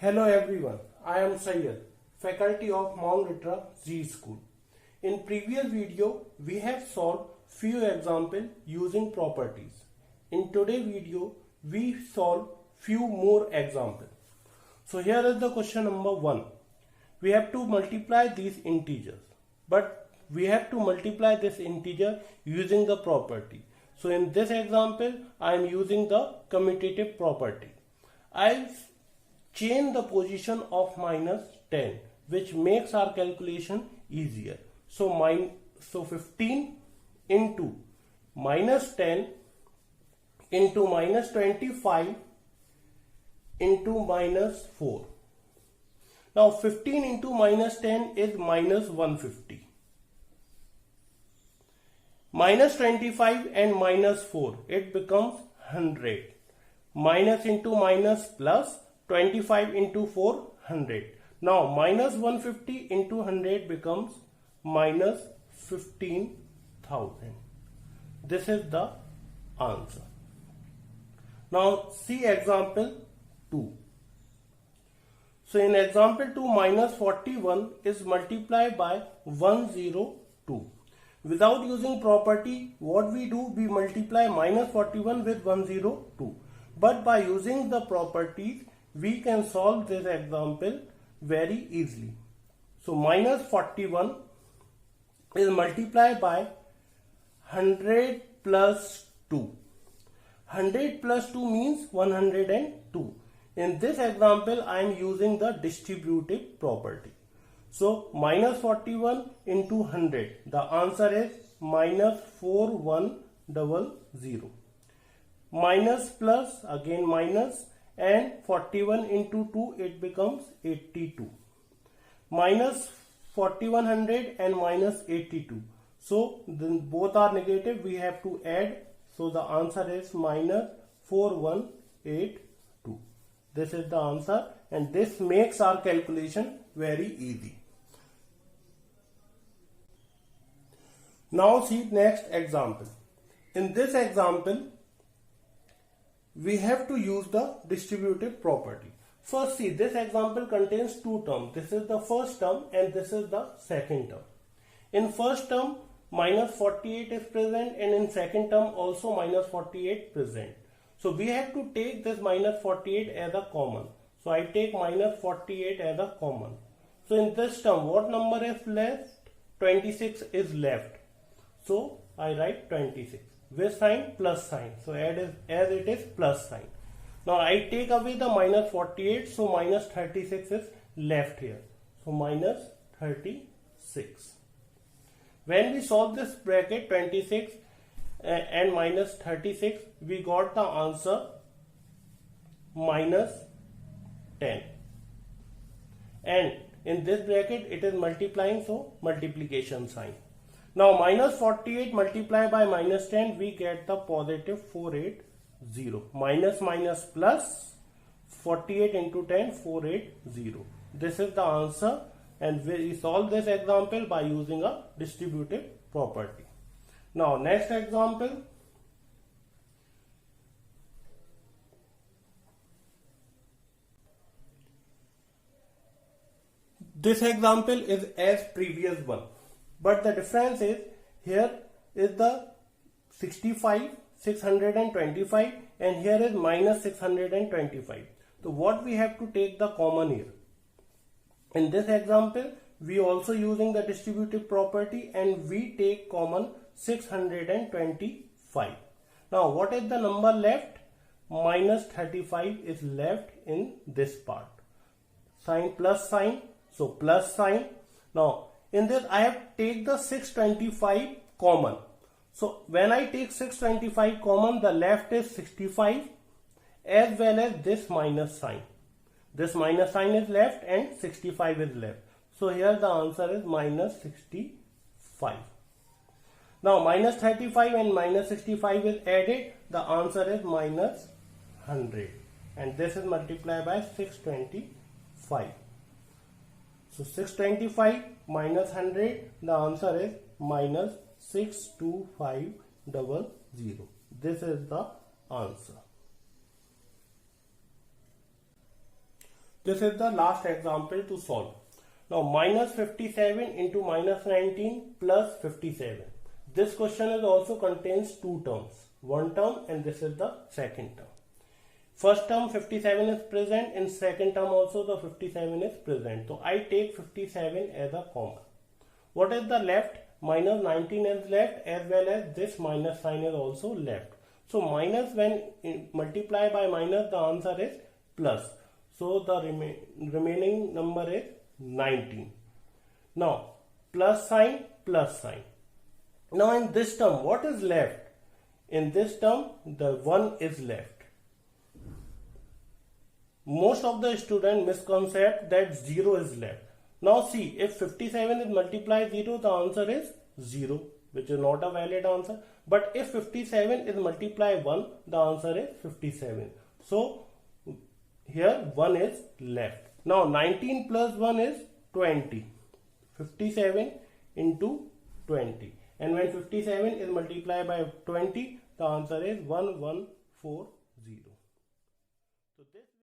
Hello everyone, I am Syed, faculty of Mount Litra Z School. In previous video, we have solved few examples using properties. In today's video, we solve few more examples. So here is the question number 1. We have to multiply these integers, but we have to multiply this integer using the property. So in this example, I am using the commutative property. I'll change the position of minus 10, which makes our calculation easier. So 15 into minus 10 into minus 25 into minus 4. Now 15 into minus 10 is minus 150. Minus 25 and minus 4, it becomes 100. Minus into minus plus 25 into 4, 100. Now minus 150 into 100 becomes minus 15,000. This is the answer. Now see example 2. So in example 2, minus 41 is multiplied by 102. Without using property, what we do, we multiply minus 41 with 102. But by using the properties, we can solve this example very easily. So minus 41 is multiplied by 100 plus 2. 100 plus 2 means 102. In this example, I am using the distributive property. So minus 41 into 100, the answer is minus 4100. Minus plus, again minus, and 41 into 2, it becomes 82. Minus 4100 and minus 82. So then both are negative, we have to add. So the answer is minus 4182. This is the answer, and this makes our calculation very easy. Now see next example. In this example, we have to use the distributive property. First see, this example contains two terms. This is the first term and this is the second term. In first term, minus 48 is present, and in second term also minus 48 present. So we have to take this minus 48 as a common. So I take minus 48 as a common. So in this term, what number is left? 26 is left. So I write 26 with sign, plus sign. So as it is plus sign. Now I take away the minus 48. So minus 36 is left here. So minus 36. When we solve this bracket 26 and minus 36, we got the answer minus 10. And in this bracket it is multiplying, so multiplication sign. Now minus 48 multiplied by minus 10, we get the positive 480. Minus minus plus 48 into 10, 480. This is the answer, and we solve this example by using a distributive property. Now next example. This example is as previous one, but the difference is here is the 65, 625, and here is minus 625. So what we have to take the common here. In this example, we also using the distributive property, and we take common 625. Now what is the number left? Minus 35 is left in this part. Sign plus sign, so plus sign. Now in this I have take the 625 common. So when I take 625 common, the left is 65 as well as this minus sign. This minus sign is left and 65 is left. So here the answer is minus 65. Now minus 35 and minus 65 is added. The answer is minus 100. And this is multiplied by 625. So 625 minus 100, the answer is minus 62500. This is the answer. This is the last example to solve. Now minus 57 into minus 19 plus 57. This question is also contains two terms. One term and this is the second term. First term 57 is present, in second term also the 57 is present. So I take 57 as a common. What is the left? Minus 19 is left, as well as this minus sign is also left. So minus, when multiply by minus, the answer is plus. So the remaining number is 19. Now plus sign, plus sign. Now in this term, what is left? In this term, the 1 is left. Most of the student misconcept that 0 is left. Now see, if 57 is multiplied 0, the answer is 0, which is not a valid answer. But if 57 is multiplied 1, the answer is 57. So here 1 is left. Now 19 plus 1 is 20. 57 into 20. And when 57 is multiplied by 20, the answer is 1140.